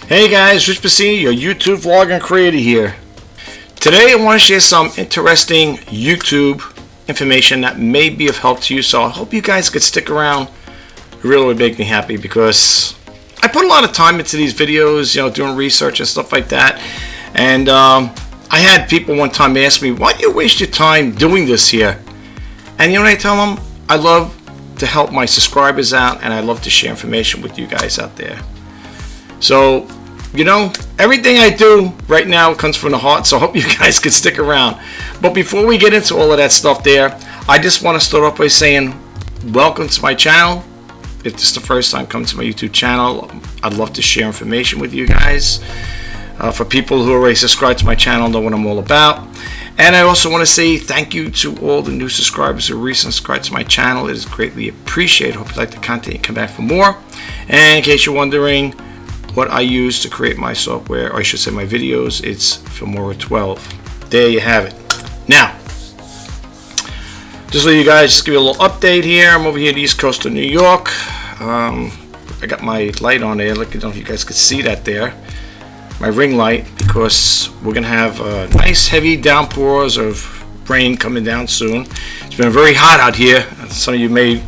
Hey guys, Rich Pasini, your YouTube vlogger creator here. Today I want to share some interesting YouTube information that may be of help to you, so I hope you guys could stick around. It really would make me happy because I put a lot of time into these videos, doing research and stuff like that. And I had people one time ask me, why do you waste your time doing this here? And what I tell them? I love to help my subscribers out, and I love to share information with you guys out there. So, everything I do right now comes from the heart, so I hope you guys can stick around. But before we get into all of that stuff there, I just want to start off by saying welcome to my channel. If this is the first time coming to my YouTube channel, I'd love to share information with you guys. For people who already subscribed to my channel, know what I'm all about. And I also want to say thank you to all the new subscribers who recently subscribed to my channel. It is greatly appreciated. Hope you like the content and come back for more. And in case you're wondering what I use to create my software, or I should say my videos, it's Filmora 12. There you have it. Now, just let you guys just give you a little update here. I'm over here at the East Coast of New York. I got my light on there. Look, I don't know if you guys could see that there. My ring light, because we're gonna have nice heavy downpours of rain coming down soon. It's been very hot out here. Some of you maybe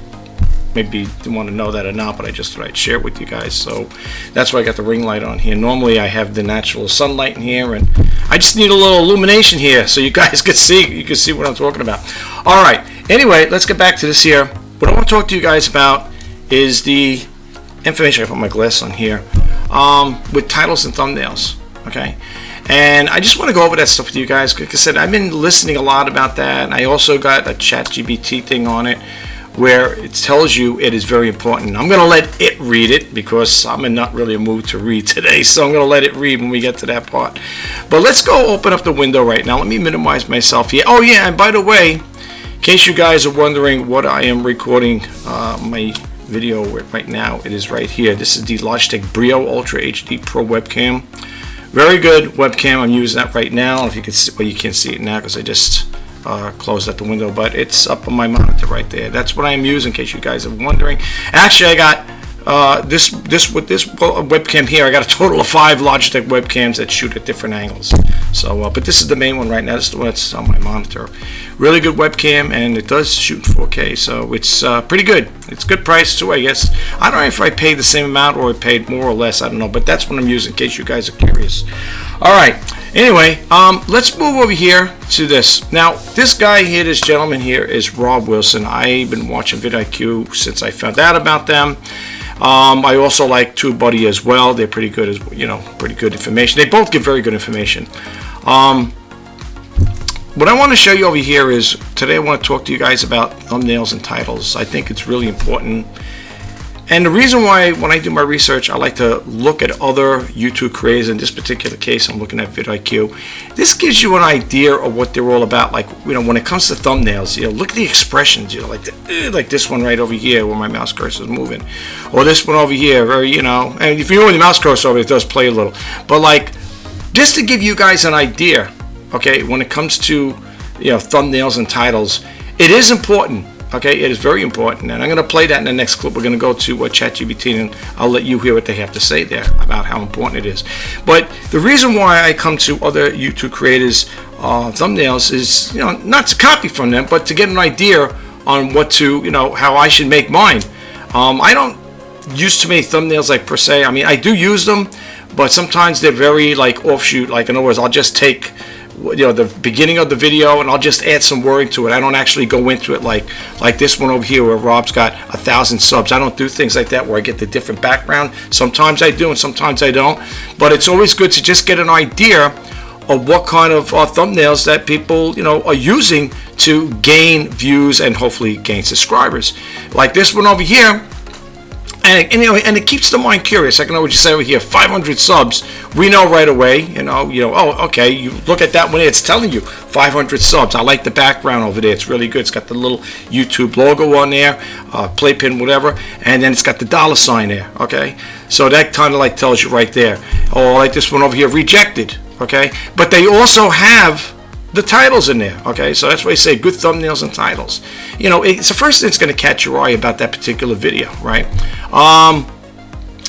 didn't want to know that or not, but I just thought I'd share it with you guys. So that's why I got the ring light on here. Normally I have the natural sunlight in here, and I just need a little illumination here so you guys can see. You can see what I'm talking about. All right. Anyway, let's get back to this here. What I want to talk to you guys about is the information. I put my glass on here with titles and thumbnails. Okay. And I just want to go over that stuff with you guys. Like I said, I've been listening a lot about that, and I also got a ChatGPT thing on it, where it tells you it is very important. I'm going to let it read it because I'm in not really a mood to read today, so I'm going to let it read when we get to that part. But let's go open up the window right now. Let me minimize myself here. Oh yeah, and by the way, in case you guys are wondering what I am recording my video with right now, it is right here. This is the Logitech Brio Ultra HD Pro webcam. Very good webcam. I'm using that right now. If you can see, well, you can't see it now because I just closed out the window, but it's up on my monitor right there. That's what I am using, in case you guys are wondering. Actually, I got this webcam here. I got a total of 5 Logitech webcams that shoot at different angles. So, but this is the main one right now. This is the one that's on my monitor. Really good webcam, and it does shoot in 4K, so it's pretty good. It's a good price too, I guess. I don't know if I paid the same amount or I paid more or less. I don't know, but that's what I'm using, in case you guys are curious. All right. Anyway, let's move over here to this. Now, this guy here, this gentleman here, is Rob Wilson. I've been watching vidIQ since I found out about them. I also like TubeBuddy as well. They're pretty good, pretty good information. They both give very good information. What I want to show you over here is, today I want to talk to you guys about thumbnails and titles. I think it's really important. And the reason why, when I do my research, I like to look at other YouTube creators. In this particular case, I'm looking at vidIQ. This gives you an idea of what they're all about. Like, when it comes to thumbnails, look at the expressions, like this one right over here where my mouse cursor is moving, or this one over here, very, and if you know the mouse cursor over, it does play a little. But like, just to give you guys an idea, okay, when it comes to thumbnails and titles, it is important. Okay, it is very important, and I'm going to play that in the next clip. We're going to go to ChatGPT, and I'll let you hear what they have to say there about how important it is. But the reason why I come to other YouTube creators' thumbnails is, not to copy from them, but to get an idea on what to, how I should make mine. I don't use too many thumbnails, like, per se. I mean, I do use them, but sometimes they're very, like, offshoot. Like, in other words, I'll just take the beginning of the video and I'll just add some wording to it. I don't actually go into it like this one over here where Rob's got 1,000 subs. I don't do things like that where I get the different background. Sometimes I do and sometimes I don't, but it's always good to just get an idea of what kind of thumbnails that people are using to gain views and hopefully gain subscribers. Like this one over here. And it keeps the mind curious. I can always just say over here, 500 subs. We know right away, oh, okay, you look at that one, it's telling you 500 subs. I like the background over there. It's really good. It's got the little YouTube logo on there, playpin, whatever, and then it's got the $sign there, okay? So that kind of like tells you right there. Or like this one over here, rejected, okay? But they also have the titles in there, okay? So that's why I say good thumbnails and titles. It's the first thing that's going to catch your eye about that particular video, right?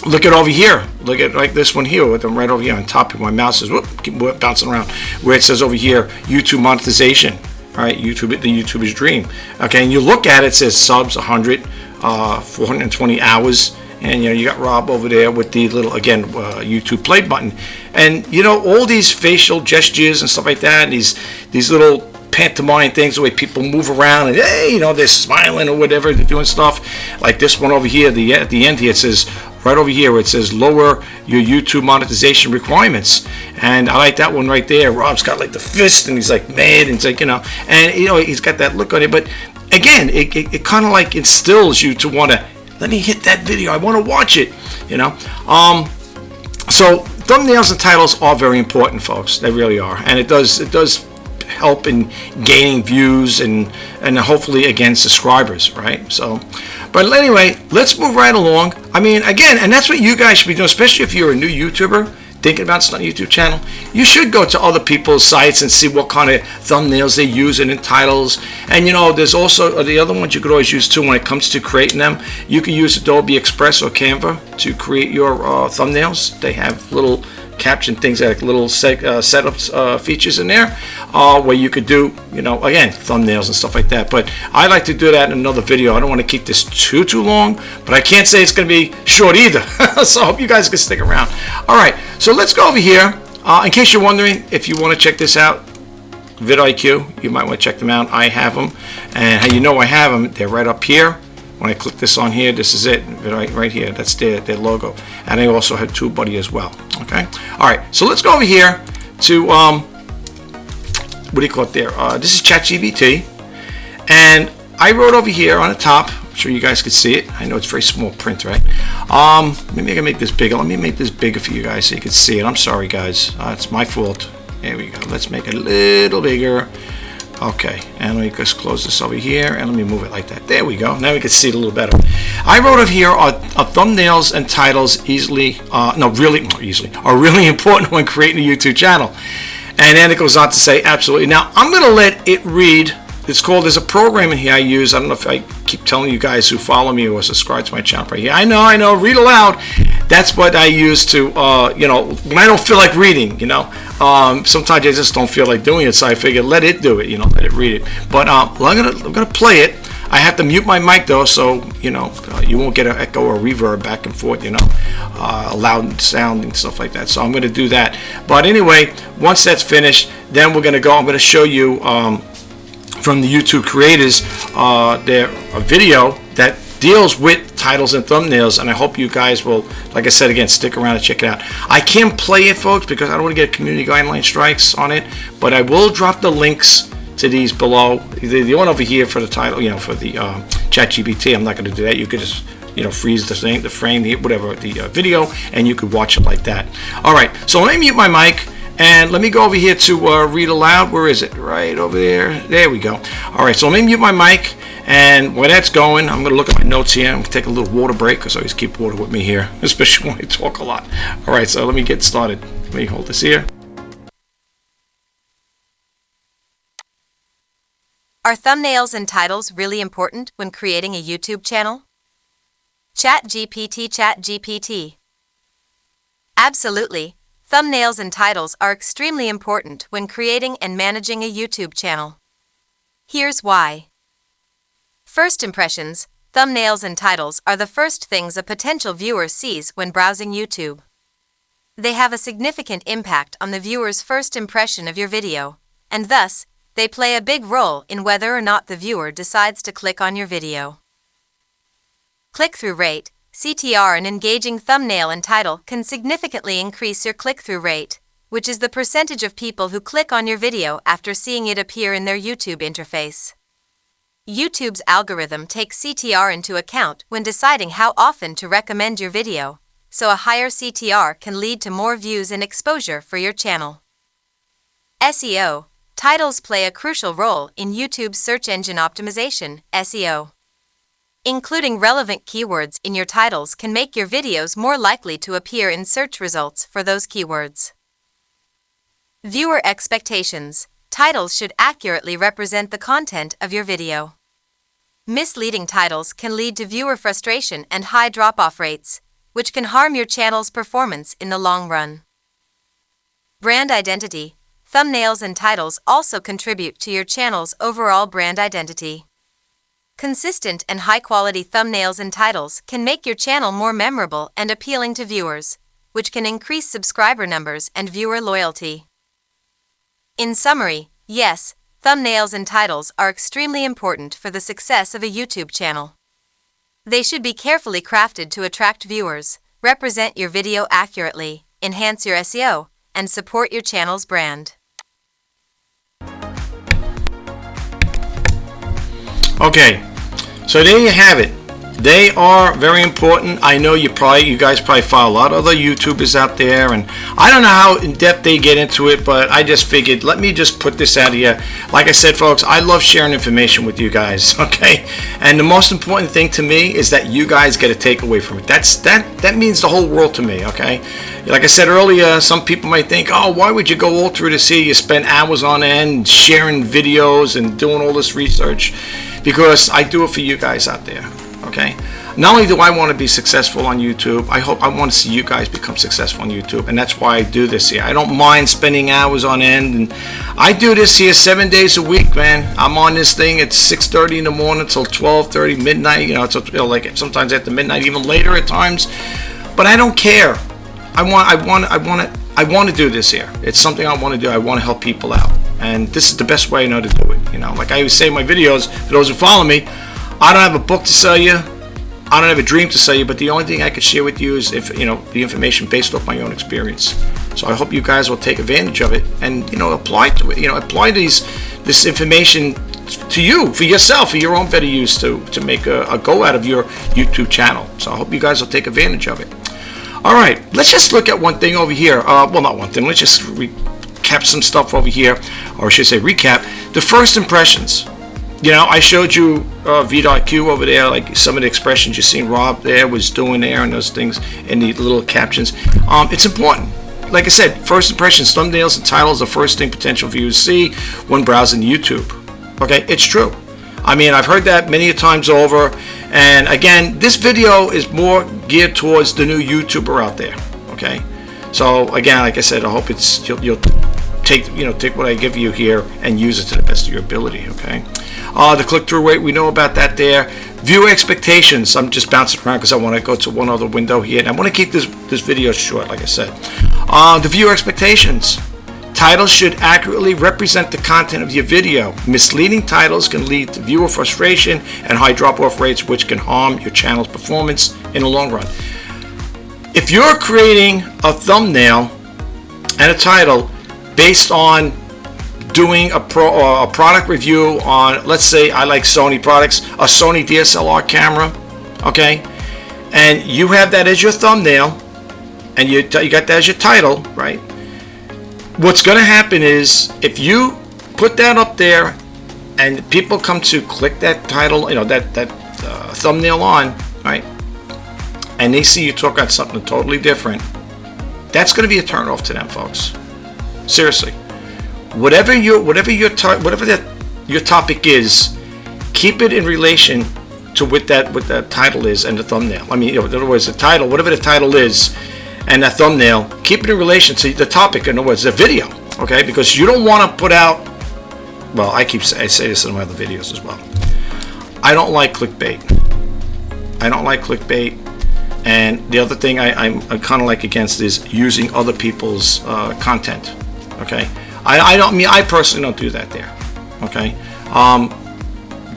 look at over here. Look at like this one here with them right over here on top of my mouse is keep bouncing around where it says over here YouTube monetization. All right, YouTube, the YouTuber's dream. Okay, and you look at it, it says subs 100, 420 hours, and you got Rob over there with the little YouTube play button, and all these facial gestures and stuff like that, and these little pantomime things, the way people move around and hey, they're smiling or whatever, they're doing stuff like this one over here. At the end here, it says right over here, it says lower your YouTube monetization requirements, and I like that one right there. Rob's got like the fist, and he's like mad, and it's like and he's got that look on it. But again, it kind of like instills you to want to let me hit that video. I want to watch it. So thumbnails and titles are very important, folks. They really are, and it does help in gaining views and hopefully again subscribers, right? So, but anyway, let's move right along. I mean, again, and that's what you guys should be doing, especially if you're a new YouTuber thinking about starting a YouTube channel. You should go to other people's sites and see what kind of thumbnails they use and in titles. And there's also the other ones you could always use too when it comes to creating them. You can use Adobe Express or Canva to create your thumbnails. They have little caption things, like little setup features in there where you could do again thumbnails and stuff like that. But I like to do that in another video. I don't want to keep this too long, but I can't say it's going to be short either. So I hope you guys can stick around. All right, so let's go over here. In case you're wondering, if you want to check this out, vidIQ, you might want to check them out. I have them, and how I have them, they're right up here. When I click this on here, this is it, right here. That's their logo. And I also have TubeBuddy as well. Okay. All right. So let's go over here to what do you call it there? This is ChatGPT, and I wrote over here on the top. I'm sure you guys could see it. I know it's very small print, right? Maybe I can make this bigger. Let me make this bigger for you guys so you can see it. I'm sorry, guys. It's my fault. There we go. Let's make it a little bigger. Okay, and let me just close this over here, and let me move it like that. There we go. Now we can see it a little better. I wrote over here are thumbnails and titles are really important when creating a YouTube channel. And then it goes on to say absolutely. Now I'm going to let it read. There's a program in here I use. I don't know if I keep telling you guys who follow me or subscribe to my channel right here. I know. Read aloud. That's what I use to, when I don't feel like reading, sometimes I just don't feel like doing it. So I figure let it do it, let it read it. But I'm gonna play it. I have to mute my mic though, so you won't get an echo or reverb back and forth, loud sound and stuff like that. So I'm gonna do that. But anyway, once that's finished, then we're gonna go. I'm gonna show you from the YouTube creators their video that deals with titles and thumbnails, and I hope you guys will, like I said again, stick around and check it out. I can't play it, folks, because I don't want to get community guideline strikes on it, but I will drop the links to these below. The one over here for the title, for the ChatGPT, I'm not going to do that. You could just freeze the frame, whatever, the video, and you could watch it like that. All right, so let me mute my mic. And let me go over here to read aloud. Where is it? Right over there. There we go. All right, so let me mute my mic. And while that's going, I'm going to look at my notes here. I'm going to take a little water break because I always keep water with me here, especially when I talk a lot. All right, so let me get started. Let me hold this here. Are thumbnails and titles really important when creating a YouTube channel? ChatGPT. Absolutely. Thumbnails and titles are extremely important when creating and managing a YouTube channel. Here's why. First impressions, thumbnails and titles are the first things a potential viewer sees when browsing YouTube. They have a significant impact on the viewer's first impression of your video, and thus, they play a big role in whether or not the viewer decides to click on your video. Click-through rate, CTR. An engaging thumbnail and title can significantly increase your click-through rate, which is the percentage of people who click on your video after seeing it appear in their YouTube interface. YouTube's algorithm takes CTR into account when deciding how often to recommend your video, so a higher CTR can lead to more views and exposure for your channel. SEO. Titles play a crucial role in YouTube's search engine optimization, SEO. Including relevant keywords in your titles can make your videos more likely to appear in search results for those keywords. Viewer expectations. Titles should accurately represent the content of your video. Misleading titles can lead to viewer frustration and high drop-off rates, which can harm your channel's performance in the long run. Brand identity. Thumbnails and titles also contribute to your channel's overall brand identity. Consistent and high-quality thumbnails and titles can make your channel more memorable and appealing to viewers, which can increase subscriber numbers and viewer loyalty. In summary, yes, thumbnails and titles are extremely important for the success of a YouTube channel. They should be carefully crafted to attract viewers, represent your video accurately, enhance your SEO, and support your channel's brand. Okay, so there you have it. They are very important. I know you guys probably follow a lot of other YouTubers out there, and I don't know how in depth they get into it, but I just figured, let me just put this out here. Like I said, folks, I love sharing information with you guys, okay? And the most important thing to me is that you guys get a takeaway from it. That means the whole world to me, okay? Like I said earlier, some people might think, oh, why would you go all through this here? You spend hours on end sharing videos and doing all this research. Because I do it for you guys out there, okay? Not only do I want to be successful on YouTube, I want to see you guys become successful on YouTube, and that's why I do this here. I don't mind spending hours on end, and I do this here 7 days a week, man. I'm on this thing at 6:30 in the morning till 12:30 midnight. You know, it's like sometimes after midnight, even later at times. But I don't care. I want to do this here. It's something I want to do. I want to help people out. And this is the best way I know to do it. You know, like I always say in my videos, for those who follow me, I don't have a book to sell you. I don't have a dream to sell you, but the only thing I could share with you is the information based off my own experience. So I hope you guys will take advantage of it and apply to it. Apply this information to you, for yourself, for your own better use, to make a go out of your YouTube channel. So I hope you guys will take advantage of it. All right, let's just look at one thing over here. Well, not one thing. Let's just recap some stuff over here, or I should say recap. The first impressions. I showed you V.Q over there, like some of the expressions you seen Rob there was doing there, and those things in the little captions. It's important. Like I said, first impressions, thumbnails, and titles are the first thing potential viewers see when browsing YouTube. Okay, it's true. I mean, I've heard that many times over. And again, this video is more geared towards the new YouTuber out there. Okay, so again, like I said, I hope you'll take what I give you here and use it to the best of your ability. Okay, the click-through rate, we know about that there. Viewer expectations. I'm just bouncing around because I want to go to one other window here, and I want to keep this video short, like I said. The viewer expectations. Titles should accurately represent the content of your video. Misleading titles can lead to viewer frustration and high drop-off rates, which can harm your channel's performance in the long run. If you're creating a thumbnail and a title based on doing a product review on, let's say I like Sony products, a Sony DSLR camera, okay, and you have that as your thumbnail and you got that as your title, right? What's going to happen is if you put that up there and people come to click that title, that thumbnail on, right, and they see you talk about something totally different, that's going to be a turn off to them, folks. Seriously, whatever your topic is, keep it in relation to what that title is and the thumbnail. I mean, in other words, the title, whatever the title is, and that thumbnail, keep it in relation to the topic, in other words, the video, okay? Because you don't want to put out, well, I say this in my other videos as well. I don't like clickbait. And the other thing I'm kind of like against is using other people's content, okay? I personally don't do that there, okay?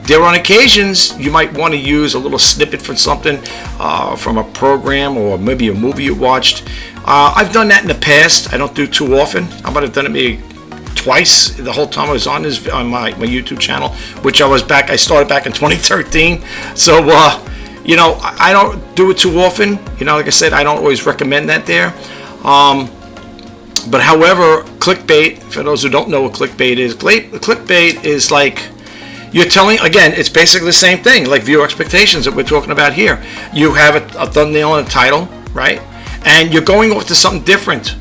There are on occasions you might want to use a little snippet from something from a program or maybe a movie you watched. I've done that in the past. I don't do it too often. I might have done it maybe twice the whole time I was on my YouTube channel, which I started back in 2013. So I don't do it too often. Like I said, I don't always recommend that there. But however, clickbait, for those who don't know what clickbait is like, you're telling, again, it's basically the same thing, like viewer expectations that we're talking about here. You have a thumbnail and a title, right? And you're going off to something different.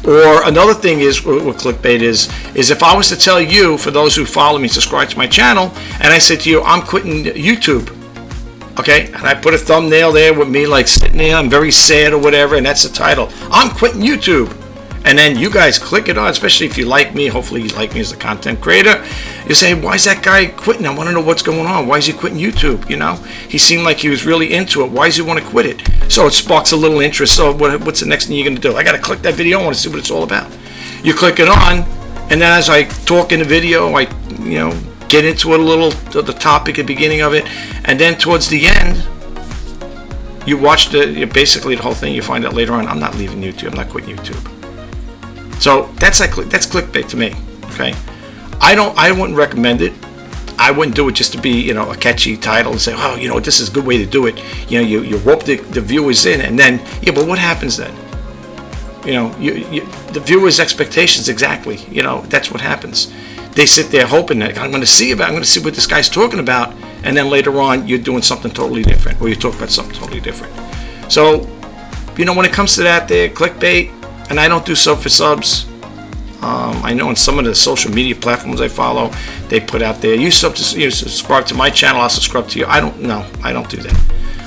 Or another thing is, what clickbait is if I was to tell you, for those who follow me, subscribe to my channel, and I said to you, I'm quitting YouTube. Okay, and I put a thumbnail there with me like sitting there, I'm very sad or whatever, and that's the title. I'm quitting YouTube. And then you guys click it on, especially if you like me. Hopefully you like me as a content creator. You say, why is that guy quitting? I want to know what's going on. Why is he quitting YouTube? You know, he seemed like he was really into it. Why does he want to quit it? So it sparks a little interest. So what's the next thing you're going to do? I got to click that video. I want to see what it's all about. You click it on, and then as I talk in the video, I get into it a little, the topic at the beginning of it, and then towards the end, you watch basically the whole thing. You find out later on, I'm not leaving YouTube. I'm not quitting YouTube. So that's clickbait to me. Okay, I wouldn't recommend it. I wouldn't do it just to be a catchy title and say, oh, this is a good way to do it. You rope the viewers in, and then but what happens then? The viewers' expectations exactly. That's what happens. They sit there hoping that I'm going to see what this guy's talking about, and then later on you're doing something totally different, or you talk about something totally different. So, when it comes to that, there clickbait. And I don't do sub for subs. I know on some of the social media platforms I follow, they put out there, you subscribe to my channel, I'll subscribe to you. I don't do that.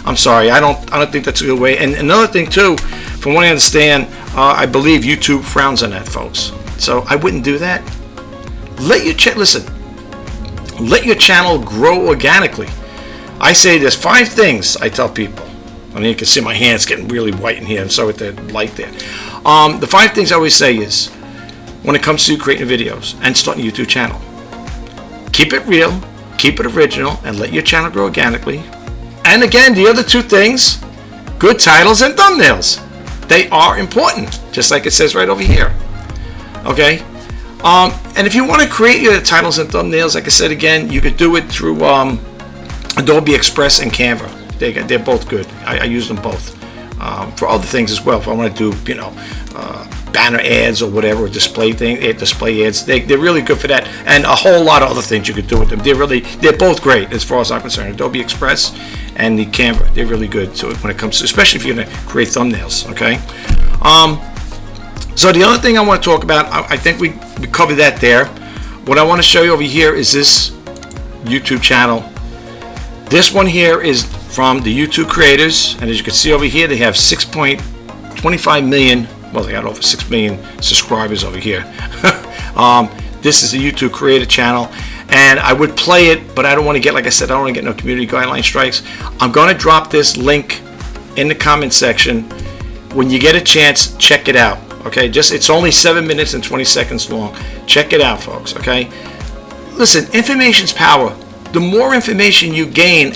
I'm sorry, I don't think that's a good way. And another thing too, from what I understand, I believe YouTube frowns on that, folks. So I wouldn't do that. Let your channel grow organically. I say there's 5 things I tell people. I mean, you can see my hands getting really white in here. I'm sorry with the light there. The 5 things I always say is, when it comes to creating videos and starting a YouTube channel, keep it real, keep it original, and let your channel grow organically. And again, the other 2 things, good titles and thumbnails. They are important, just like it says right over here. Okay? And if you want to create your titles and thumbnails, like I said again, you could do it through Adobe Express and Canva. They're both good. I use them both for other things as well. If I want to do, banner ads or whatever, display ads, they're really good for that. And a whole lot of other things you could do with them. They're both great as far as I'm concerned. Adobe Express and the Canva, they're really good when it comes to, especially if you're going to create thumbnails. Okay. So the other thing I want to talk about, I think we covered that there. What I want to show you over here is this YouTube channel. This one here is from the YouTube creators, and as you can see over here, they have 6.25 million. Well, they got over 6 million subscribers over here. This is the YouTube creator channel, and I would play it, but I don't want to get, like I said, I don't want to get no community guideline strikes. I'm going to drop this link in the comment section. When you get a chance, check it out. Okay, it's only 7 minutes and 20 seconds long. Check it out, folks. Okay, listen, information's power. The more information you gain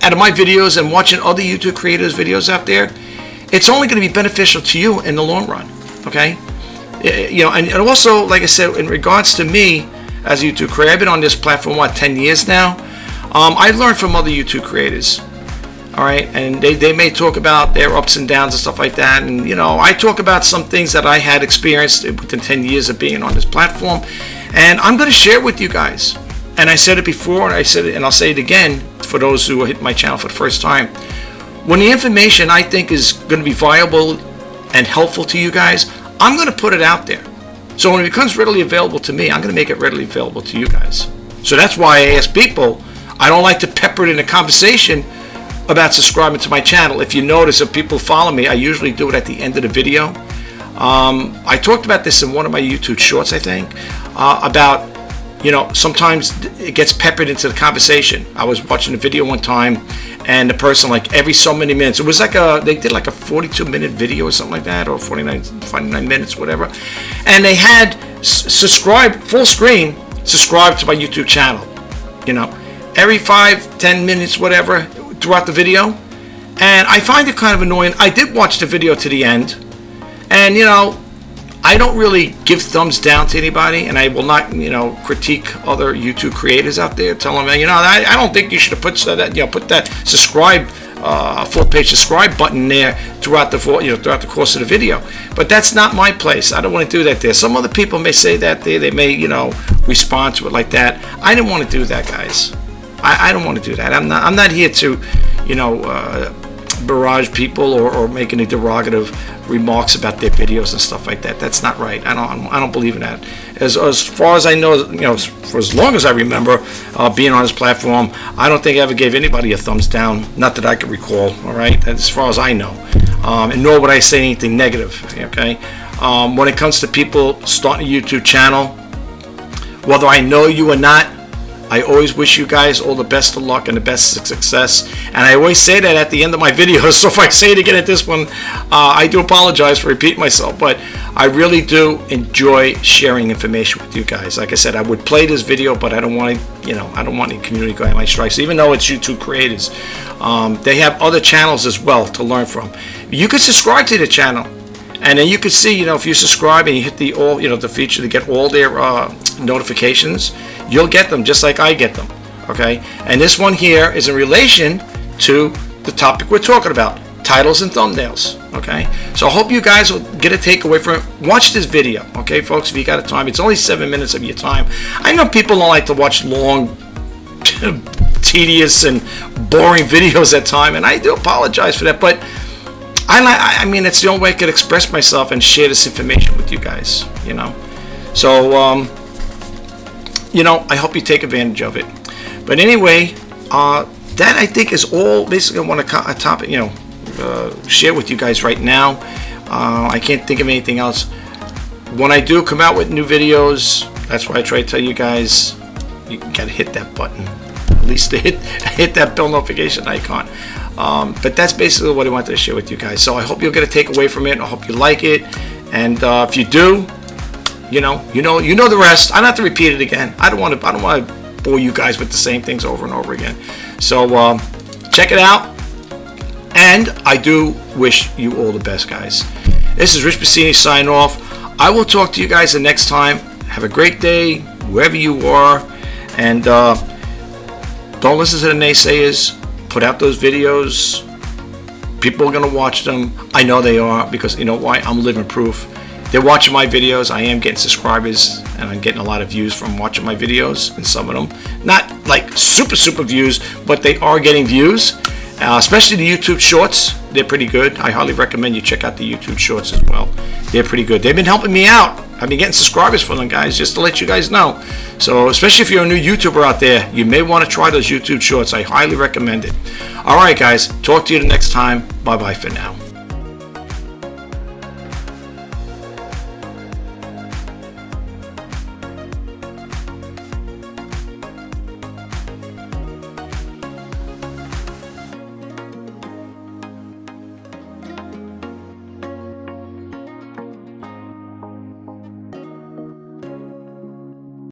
out of my videos and watching other YouTube creators' videos out there, it's only going to be beneficial to you in the long run. Okay, and also, like I said, in regards to me as a YouTube creator, I've been on this platform 10 years now. I've learned from other YouTube creators. All right, and they may talk about their ups and downs and stuff like that, and I talk about some things that I had experienced within 10 years of being on this platform, and I'm going to share it with you guys. And I said it before, and I said it, and I'll say it again for those who hit my channel for the first time. When the information I think is going to be viable and helpful to you guys, I'm going to put it out there. So when it becomes readily available to me, I'm going to make it readily available to you guys. So that's why I ask people. I don't like to pepper it in a conversation about subscribing to my channel. If you notice, if people follow me, I usually do it at the end of the video. I talked about this in one of my YouTube shorts, I think, about sometimes it gets peppered into the conversation. I was watching a video one time, and the person, like, every so many minutes, it was like they did like a 42-minute video or something like that, or 49 minutes, whatever, and they had full screen, subscribe to my YouTube channel, every 5-10 minutes, whatever, throughout the video. And I find it kind of annoying. I did watch the video to the end, and I don't really give thumbs down to anybody, and I will not, critique other YouTube creators out there, tell them, I don't think you should have put that subscribe, full page subscribe button there throughout the course of the video. But that's not my place. I don't want to do that there. Some other people may say that there. They may, respond to it like that. I didn't want to do that, guys. I don't want to do that. I'm not here to, barrage people or make any derogative remarks about their videos and stuff like that. That's not right. I don't believe in that. As far as I know, for as long as I remember being on this platform, I don't think I ever gave anybody a thumbs down. Not that I can recall. All right, as far as I know, and nor would I say anything negative. Okay, when it comes to people starting a YouTube channel, whether I know you or not, I always wish you guys all the best of luck and the best success. And I always say that at the end of my videos. So if I say it again at this one, I do apologize for repeating myself. But I really do enjoy sharing information with you guys. Like I said, I would play this video, but I don't want to, I don't want any community guideline strikes. Even though it's YouTube creators, they have other channels as well to learn from. You can subscribe to the channel. And then you can see, if you subscribe and you hit the all, the feature to get all their notifications, you'll get them just like I get them. Okay. And this one here is in relation to the topic we're talking about, titles and thumbnails. Okay. So I hope you guys will get a takeaway from it. Watch this video. Okay, folks, if you got a time, it's only 7 minutes of your time. I know people don't like to watch long, tedious and boring videos at time, and I do apologize for that, but I mean, it's the only way I could express myself and share this information with you guys, So, I hope you take advantage of it. But anyway, that I think is all basically I want to share with you guys right now. I can't think of anything else. When I do come out with new videos, that's why I try to tell you guys, you got to hit that button. At least to hit that bell notification icon. But that's basically what I wanted to share with you guys. So I hope you'll get a takeaway from it. I hope you like it. And if you do, you know the rest. I don't have to repeat it again. I don't want to bore you guys with the same things over and over again. So check it out. And I do wish you all the best, guys. This is Rich Pasini signing off. I will talk to you guys the next time. Have a great day wherever you are. And don't listen to the naysayers. Put out those videos. People are going to watch them. I know they are, because you know why? I'm living proof. They're watching my videos. I am getting subscribers, and I'm getting a lot of views from watching my videos, and some of them. Not like super views, but they are getting views. Especially the YouTube Shorts. They're pretty good. I highly recommend you check out the YouTube Shorts as well. They're pretty good. They've been helping me out. I've been getting subscribers from them, guys, just to let you guys know. So, especially if you're a new YouTuber out there, you may want to try those YouTube Shorts. I highly recommend it. All right, guys. Talk to you the next time. Bye-bye for now.